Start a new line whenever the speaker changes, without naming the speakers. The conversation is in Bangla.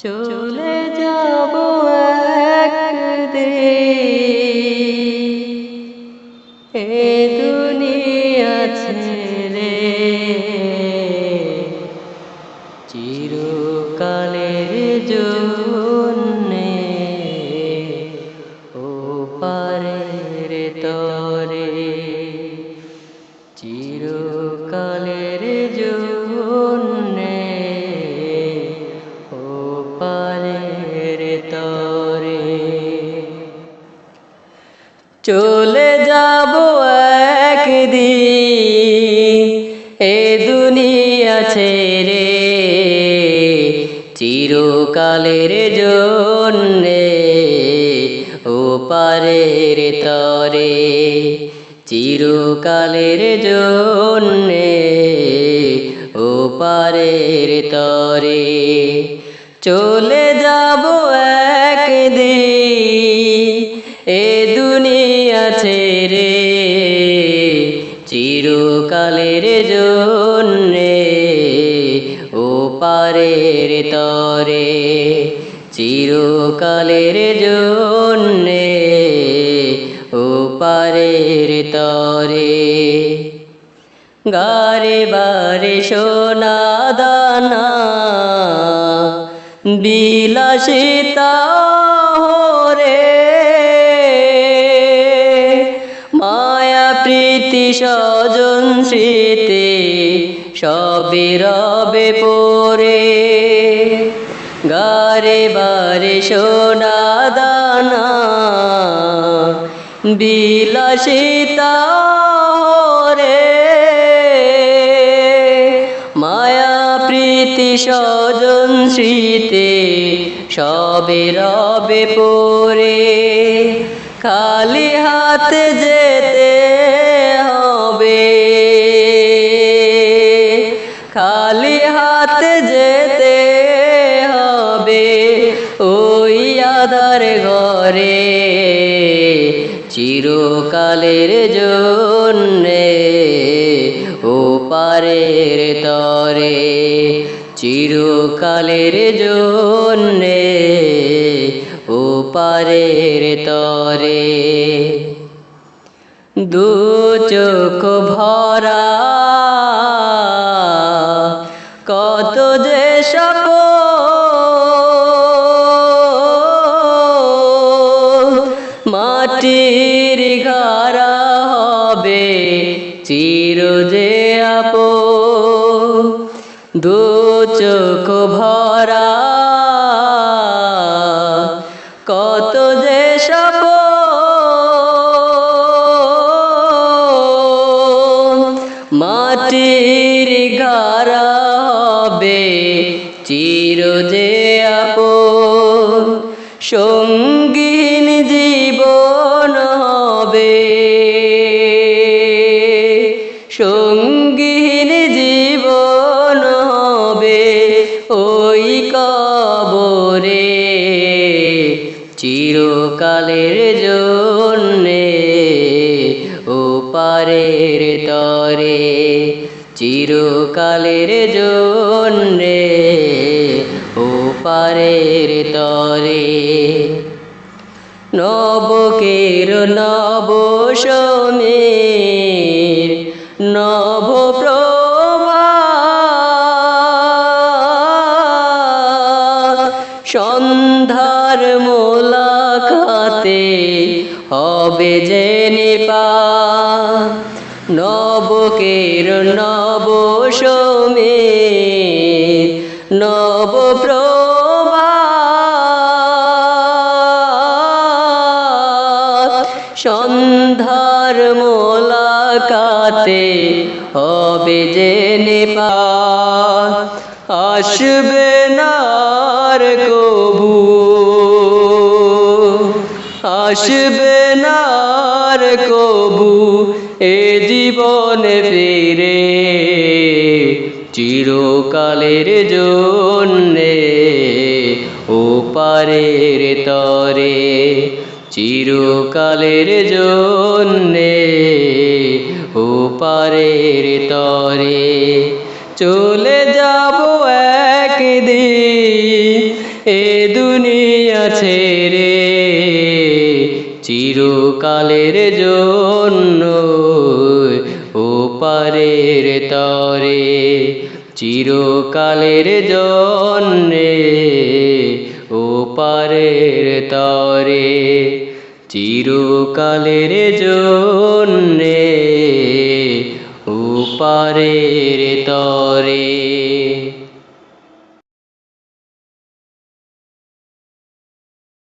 চলে যাব একদিন এ দুনিয়া ছেড়ে, চিরকালের জন্যে ও পারের তরে, চিরকালের জন্যে ও পারের তরে। চলে যাব একদিন এ দুনিয়া ছেড়ে, চিরকালের জন্যে ও পারের তরে, চিরকালের জন্যে ও পারের তরে। চলে যাব একদিন এ দুনিয়া ছেড়ে, চিরকালের জন্যে ও পারের তরে, চিরকালের জন্যে ও পারের তরে। গারে বারে সোনা দানা বিলাসিতা রে, মায়া প্রীতি স্বজন স্মৃতি সবে রবে পরে। গারে বারে সোনা দানা বিলাসিতা রে, মায়া প্রীতি স্বজন স্মৃতি সবে রবে পরে। খালি হাতে যেতে হবে, খালি হাতে যেতে হবে ওই আঁধার ঘরে, চিরকালের জন্যে ও পারের তরে, চিরকালের জন্যে ও পারের তরে। দু চোখ ভরা কত যে স্বপ্ন, মাটির ঘরা হবে চির যে আপন। দু চোখ ভরা কত যে স্বপ্ন, মাটির ঘরা হবে চির যে আপন। সঙ্গীন জীবন হবে, সঙ্গীন জীবন হবে ওই কবরে, চিরকালের জন্যে ও পারের তরে, চিরকালের জন্যে ও পারের তরে। নবকের নব সমীর নব প্রভা, সন্ধ্যার মোলাকাতে হবে জেনে পা। নবকের নব সমীর নব প্রভা, সন্ধ্যার মোলাকাতে হবে জেনে পা। আসবে না আর কবু, আসবে না আর কবু এ জীবনে ফিরে, চিরকালের জন্যে ও পারের তরে, চিরকালের জন্যে ও পারের তরে। চলে যাব একদিন এ দুনিয়া ছেড়ে চিরকালের জন্য ওপারের তরে চিরকালের জন্যে ওপারের তরে চিরকালের জন্যে ওপারের তরে।